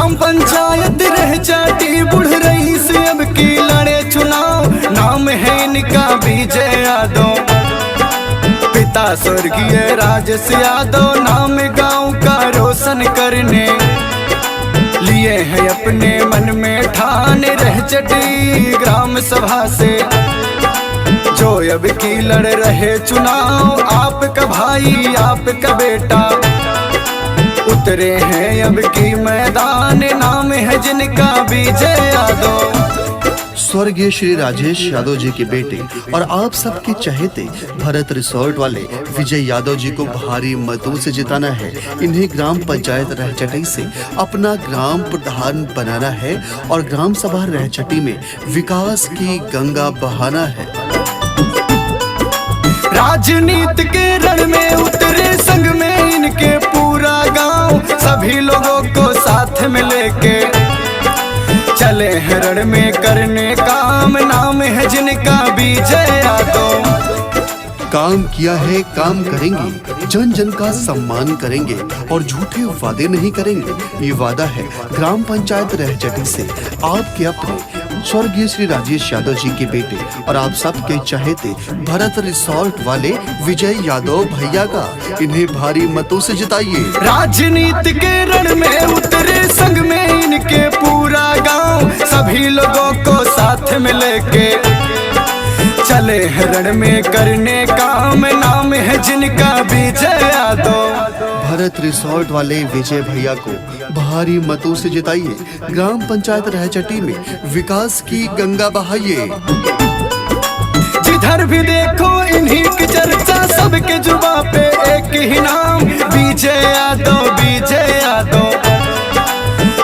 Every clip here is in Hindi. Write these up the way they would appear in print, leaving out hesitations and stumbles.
ग्राम पंचायत रह चाटी बुढ़ रही से अब की लड़े चुनाव। नाम है इनका विजय यादव, पिता स्वर्गीय राजेश यादव। नाम गांव का रोशन करने लिए हैं अपने मन में ठान। रह चटी ग्राम सभा से जो अब की लड़ रहे चुनाव। आपका भाई आपका बेटा उतरे हैं अब की मैदान। नाम है जिनका विजय यादव। स्वर्गीय श्री राजेश यादव जी के बेटे और आप सबके चहेते भरत रिसोर्ट वाले विजय यादव जी को भारी मतों से जिताना है। इन्हें ग्राम पंचायत रहचटी से अपना ग्राम प्रधान बनाना है और ग्राम सभा रहचटी में विकास की गंगा बहाना है। राजनीति के रण में उतरे संग में इनके पूरा गांव। सभी लोगों को साथ में लेके चले हैं रण में करने काम। नाम है जिनका विजय यादव। काम किया है काम करेंगे, जन जन का सम्मान करेंगे और झूठे वादे नहीं करेंगे। ये वादा है ग्राम पंचायत रहचटी से आपके अपने स्वर्गीय श्री राजेश यादव जी के बेटे और आप सबके चहेते भरत रिसोर्ट वाले विजय यादव भैया का। इन्हें भारी मतों से जिताइए। राजनीति के रण में उतरे संग में इनके पूरा गांव। सभी लोगों को साथ में लेके चले हैं रण में करने काम। नाम है जिनका विजय यादव। भरत रिसोर्ट वाले विजय भैया को भारी मतों से जिताइए। ग्राम पंचायत रहचटी में विकास की गंगा बहाइए। जिधर भी देखो इन्हीं की चर्चा, सबके जुबा पे एक ही नाम विजय यादव। विजय यादव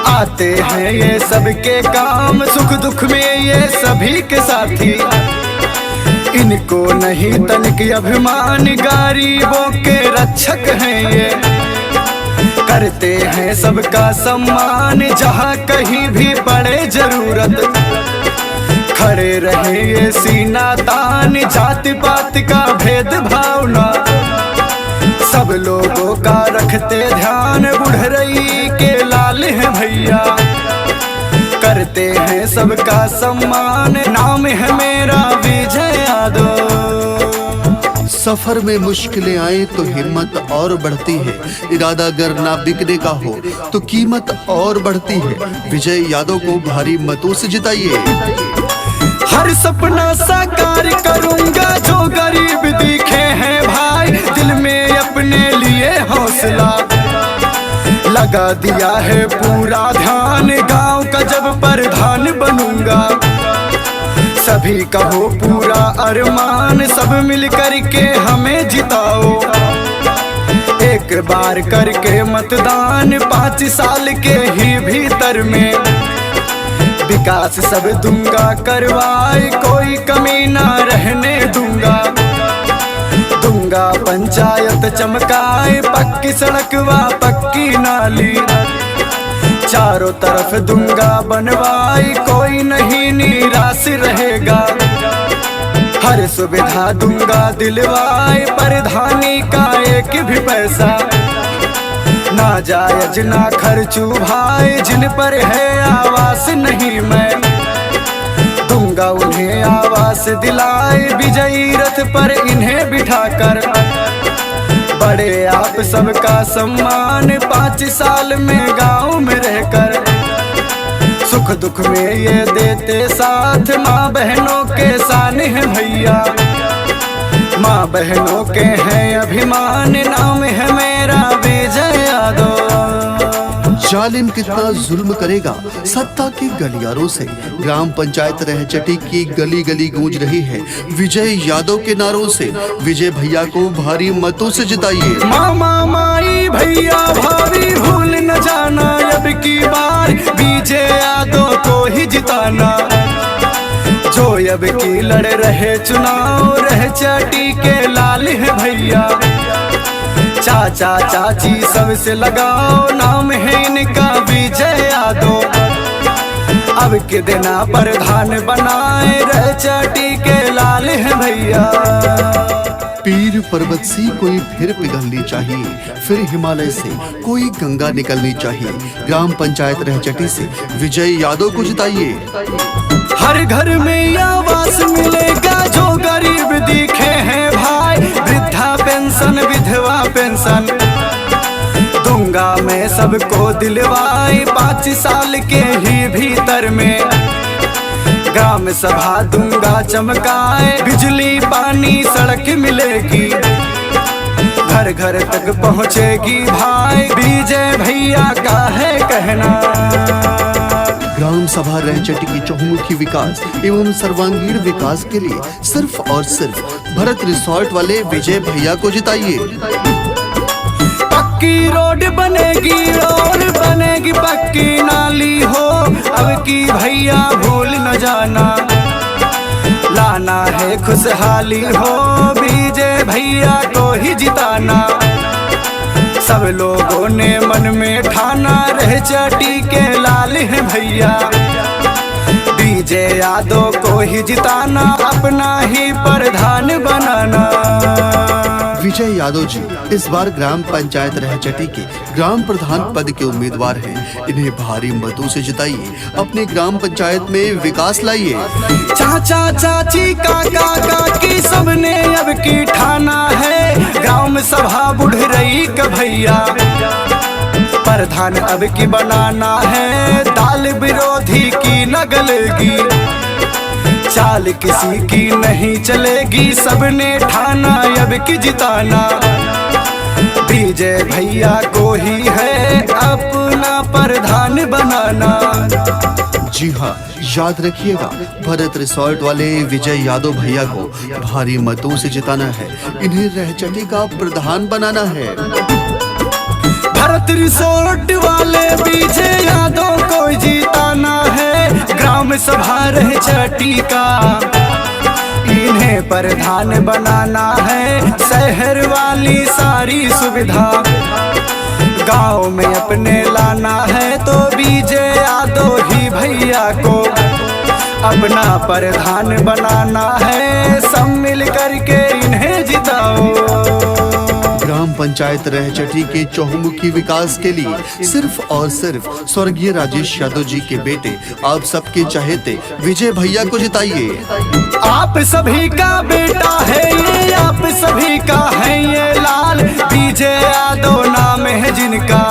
आते हैं ये सबके काम, सुख दुख में ये सभी के साथी। इनको नहीं तनिक अभिमान, गरीबों के रक्षक हैं ये। करते हैं सबका सम्मान, जहाँ कहीं भी पड़े जरूरत खड़े रहे ये सीना तान। जाति पात का भेद भावना सब लोगों का रखते ध्यान। बुढ़ रही के लाल है भैया, करते हैं सबका सम्मान। नाम है मेरा विजय यादव। सफर में मुश्किलें आए तो हिम्मत और बढ़ती है। इरादा अगर ना बिकने का हो तो कीमत और बढ़ती है। विजय यादव को भारी मतों से जिताइए। हर सपना साकार करूंगा जो गरीब दिखे हैं भाई। दिल में अपने लिए हौसला लगा दिया है पूरा ध्यान। गांव का जब प्रधान बनूंगा सभी का हो पूरा अरमान। सब मिल करके हमें जिताओ, एक बार करके मतदान। 5 साल के ही भीतर में विकास सब दूंगा करवाए। कोई कमी ना रहने दूंगा, दूंगा पंचायत चमकाए। पक्की सड़क व पक्की नाली चारों तरफ दूंगा बनवाई। कोई नहीं निराश रहेगा, हर सुविधा दूंगा दिलवाए। प्रधानी का एक भी पैसा ना जायज ना खर्चू भाई। जिन पर है आवास नहीं मैं दूंगा उन्हें आवास दिलाए। विजयी रथ पर इन्हें बिठाकर बड़े आप सबका सम्मान। 5 साल में गांव में रहकर सुख दुख में ये देते साथ। माँ बहनों के शान है भैया, माँ बहनों के हैं अभिमान। नाम है मेरा विजय यादव। जालिम कितना जुल्म करेगा, सत्ता के गलियारों से ग्राम पंचायत रहचटी की गली गली गूंज रही है विजय यादव के नारों से। विजय भैया को भारी मतों से जिताइए। मामा माई भैया भाभी भूल न जाना, अब की बार विजय यादव को ही जिताना। जो अब की लड़ रहे चुनाव, रहचटी के लाल है भैया। चाचा चाची सबसे लगाओ, नाम है इनका विजय यादव। अब के देना प्रधान बनाए, रहचटी के लाल है भैया। पीर पर्वत से कोई फिर पिघलनी चाहिए, फिर हिमालय से कोई गंगा निकलनी चाहिए। ग्राम पंचायत रहचटी से विजय यादव को जिताइए। हर घर में आवास मिलेगा जो गरीब दिखे हैं भाई, वृद्धा पेंशन विधवा पेंशन दूंगा मैं सबको दिलवाए 5 साल के ही भीतर में। ग्राम सभा दूंगा चमकाए, बिजली पानी सड़क मिलेगी, घर घर तक पहुँचेगी भाई, विजय भैया का है कहना। ग्राम सभा रहचटी की चहुमुखी विकास एवं सर्वांगीण विकास के लिए सिर्फ और सिर्फ भरत रिसोर्ट वाले विजय भैया को जिताइए। पक्की रोड बनेगी और बनेगी पक्की नाली हो, अब की भैया भूल न जाना, लाना है खुशहाली हो, विजय भैया को ही जिताना। सब लोगों ने मन में ठाना, रहचटी के लाल है भैया, विजय यादव को ही जिताना, अपना ही प्रधान बनाना। विजय यादव जी इस बार ग्राम पंचायत रहचटी के ग्राम प्रधान पद के उम्मीदवार हैं। इन्हें भारी मतों से जिताइए, अपने ग्राम पंचायत में विकास लाइए। चाचा चाची काका काकी सबने अब की ठाना है, ग्राम सभा बुढ़ रही का भैया, प्रधान अब की बनाना है, दाल विरोधी की न गलेगी, चाल किसी की नहीं चलेगी, सबने ठाना अब की जिताना, विजय भैया को ही है अपना प्रधान बनाना। जी हाँ, याद रखिएगा, भरत रिसोर्ट वाले विजय यादव भैया को भारी मतों से जिताना है, इन्हें रहचटी का प्रधान बनाना है। भरत रिसोर्ट वाले विजय यादव को जिताना है, ग्राम सभा रहचटी का इन्हें प्रधान बनाना है, शहर वाली सारी सुविधा गांव में अपने लाना है, तो विजय यादव ही भैया को अपना प्रधान बनाना है, सब मिल करके इन्हें जिताओ। ग्राम पंचायत रहचटी के चहुमुखी विकास के लिए सिर्फ और सिर्फ स्वर्गीय राजेश यादव जी के बेटे आप सबके चहेते विजय भैया को जिताइए। आप सभी का बेटा है ये, आप सभी का है ये लाल, विजय यादव नाम है जिनका,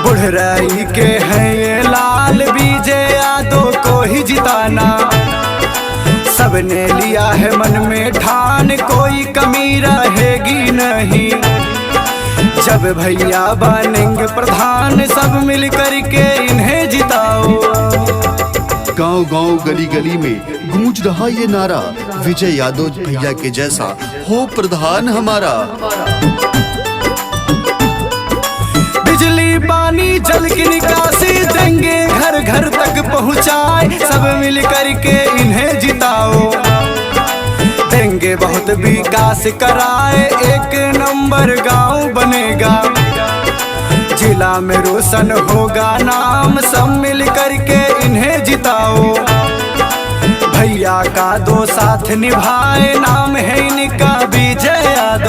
बुढ़राई के हैं ये लाल, विजय यादव को ही जिताना। सबने लिया है मन में ठान, कोई कमी रहेगी नहीं, जब भैया बनेंगे प्रधान, सब मिल करके इन्हें जिताओ। गांव गांव गली गली में गूंज रहा ये नारा, विजय यादव भैया के जैसा हो प्रधान हमारा। बिजली पानी जल की निकासी देंगे, घर घर तक पहुँचाए, सब मिल करके इन्हें जिताओ, देंगे बहुत विकास कराए, 1 नंबर गांव बनेगा, जिला में रोशन होगा नाम, सब मिल करके इन्हें जिताओ, भैया का दो साथ निभाए, नाम है इनका विजय यादव।